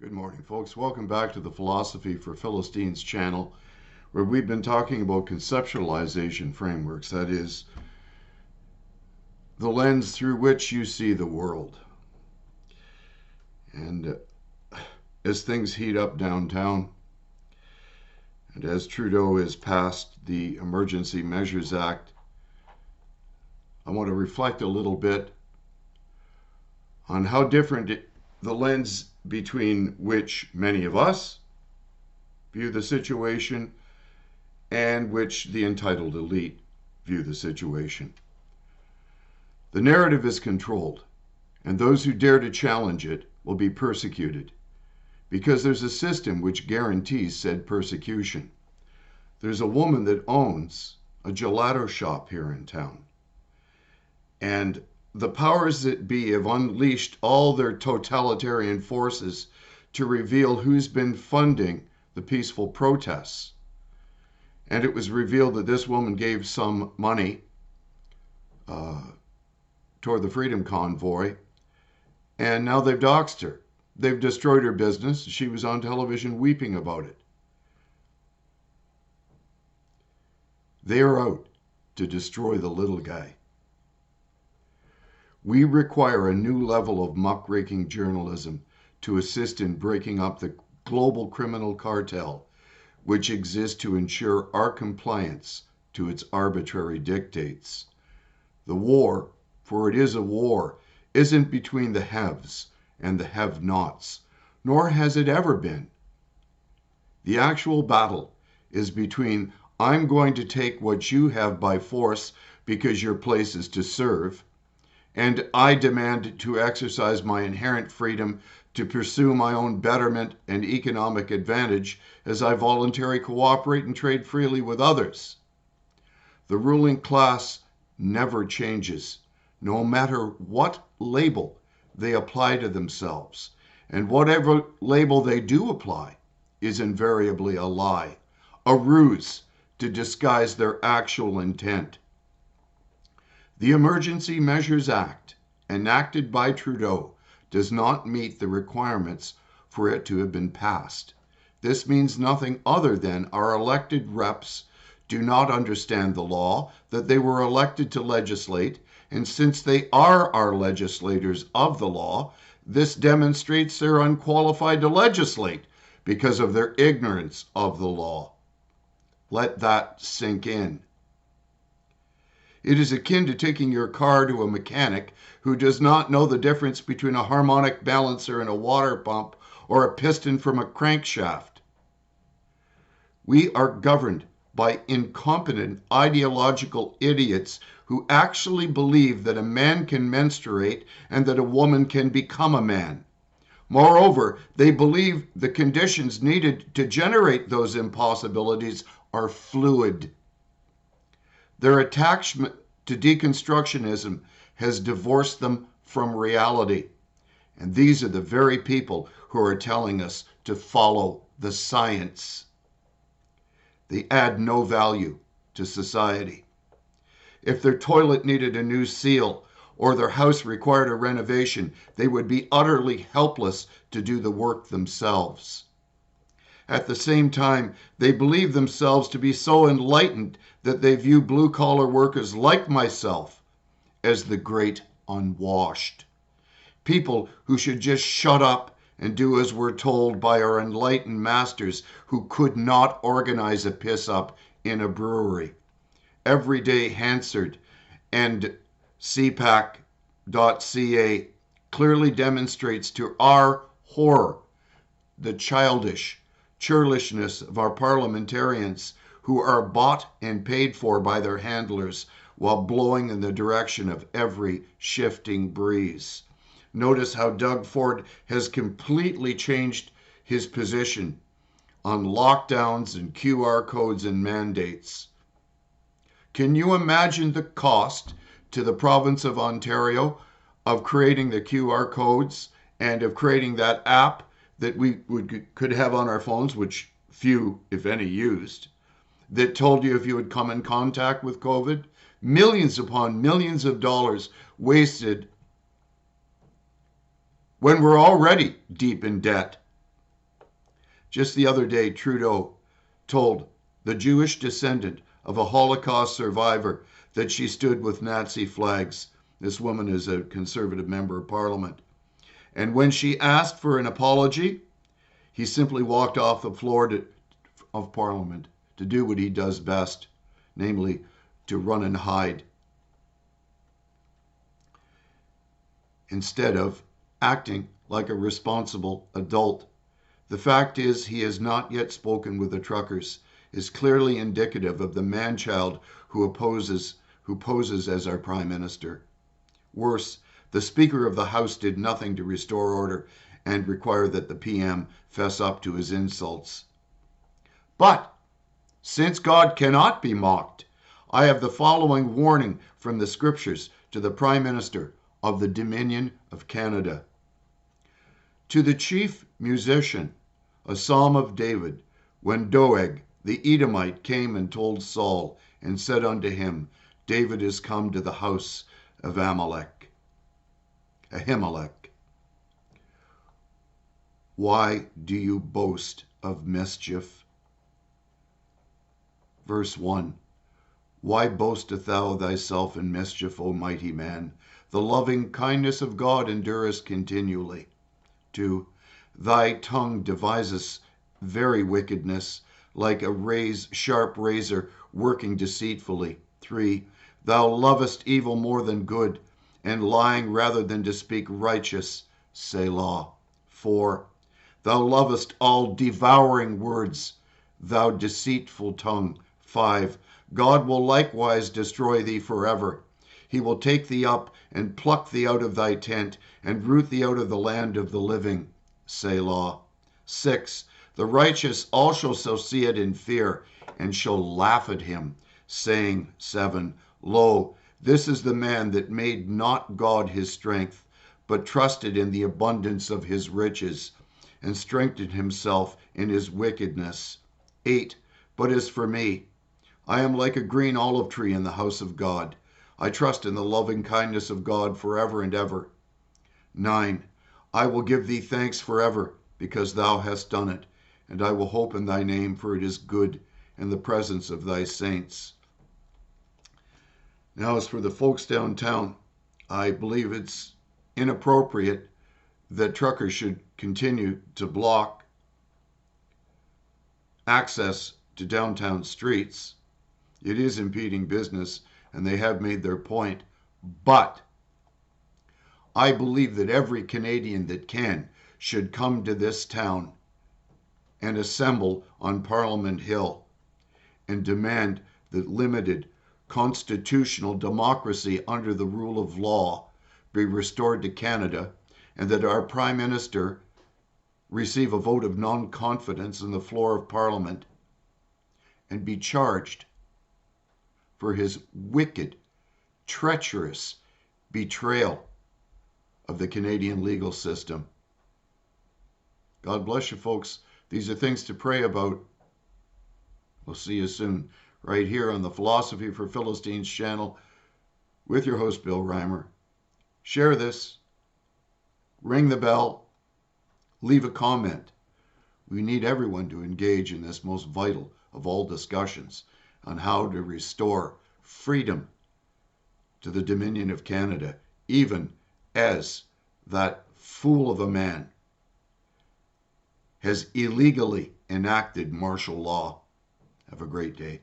Good morning, folks. Welcome back to the Philosophy for Philistines channel, where we've been talking about conceptualization frameworks, that is, the lens through which you see the world. And as things heat up downtown, and as Trudeau has passed the Emergency Measures Act, I want to reflect a little bit on how different the lens between which many of us view the situation and which the entitled elite view the situation. The narrative is controlled, and those who dare to challenge it will be persecuted, because there's a system which guarantees said persecution. There's a woman that owns a gelato shop here in town, and the powers that be have unleashed all their totalitarian forces to reveal who's been funding the peaceful protests. And it was revealed that this woman gave some money toward the Freedom Convoy, and now they've doxed her. They've destroyed her business. She was on television weeping about it. They are out to destroy the little guy. We require a new level of muck-raking journalism to assist in breaking up the global criminal cartel, which exists to ensure our compliance to its arbitrary dictates. The war, for it is a war, isn't between the haves and the have-nots, nor has it ever been. The actual battle is between I'm going to take what you have by force because your place is to serve, and I demand to exercise my inherent freedom to pursue my own betterment and economic advantage as I voluntarily cooperate and trade freely with others. The ruling class never changes, no matter what label they apply to themselves, and whatever label they do apply is invariably a lie, a ruse to disguise their actual intent. The Emergency Measures Act, enacted by Trudeau, does not meet the requirements for it to have been passed. This means nothing other than our elected reps do not understand the law that they were elected to legislate, and since they are our legislators of the law, this demonstrates they're unqualified to legislate because of their ignorance of the law. Let that sink in. It is akin to taking your car to a mechanic who does not know the difference between a harmonic balancer and a water pump or a piston from a crankshaft. We are governed by incompetent ideological idiots who actually believe that a man can menstruate and that a woman can become a man. Moreover, they believe the conditions needed to generate those impossibilities are fluid. Their attachment to deconstructionism has divorced them from reality. And these are the very people who are telling us to follow the science. They add no value to society. If their toilet needed a new seal or their house required a renovation, they would be utterly helpless to do the work themselves. At the same time, they believe themselves to be so enlightened that they view blue-collar workers like myself as the great unwashed. People who should just shut up and do as we're told by our enlightened masters who could not organize a piss-up in a brewery. Everyday Hansard and CPAC.ca clearly demonstrates to our horror the churlishness of our parliamentarians who are bought and paid for by their handlers while blowing in the direction of every shifting breeze. Notice how Doug Ford has completely changed his position on lockdowns and QR codes and mandates. Can you imagine the cost to the province of Ontario of creating the QR codes and of creating that app that we could have on our phones, which few, if any, used, that told you if you had come in contact with COVID? Millions upon millions of dollars wasted when we're already deep in debt Just the other day, Trudeau told the Jewish descendant of a Holocaust survivor that she stood with Nazi flags. This woman is a Conservative member of Parliament. And when she asked for an apology, he simply walked off the floor of Parliament to do what he does best, namely to run and hide, instead of acting like a responsible adult. The fact is, he has not yet spoken with the truckers, is clearly indicative of the man-child who poses as our Prime Minister. Worse, the Speaker of the House did nothing to restore order and require that the PM fess up to his insults. But, since God cannot be mocked, I have the following warning from the Scriptures to the Prime Minister of the Dominion of Canada. To the chief musician, a psalm of David, when Doeg the Edomite came and told Saul, and said unto him, David is come to the house of Ahimelech. Why do you boast of mischief? Verse 1. Why boastest thou thyself in mischief, O mighty man? The loving kindness of God endureth continually. 2. Thy tongue deviseth very wickedness, like a sharp razor working deceitfully. 3. Thou lovest evil more than good, and lying rather than to speak righteous. Selah. 4. Thou lovest all devouring words, thou deceitful tongue. 5. God will likewise destroy thee forever. He will take thee up and pluck thee out of thy tent, and root thee out of the land of the living. Selah. 6. The righteous also shall see it in fear, and shall laugh at him, saying, 7. Lo, this is the man that made not God his strength, but trusted in the abundance of his riches, and strengthened himself in his wickedness. 8. But as for me, I am like a green olive tree in the house of God. I trust in the loving kindness of God forever and ever. 9. I will give thee thanks forever, because thou hast done it, and I will hope in thy name, for it is good in the presence of thy saints. Now, as for the folks downtown, I believe it's inappropriate that truckers should continue to block access to downtown streets. It is impeding business, and they have made their point. But I believe that every Canadian that can should come to this town and assemble on Parliament Hill and demand that limited constitutional democracy under the rule of law be restored to Canada, and that our Prime Minister receive a vote of non-confidence in the floor of Parliament and be charged for his wicked, treacherous betrayal of the Canadian legal system. God bless you, folks. These are things to pray about. We'll see you soon, right here on the Philosophy for Philistines channel with your host, Bill Reimer. Share this, ring the bell, leave a comment. We need everyone to engage in this most vital of all discussions on how to restore freedom to the Dominion of Canada, even as that fool of a man has illegally enacted martial law. Have a great day.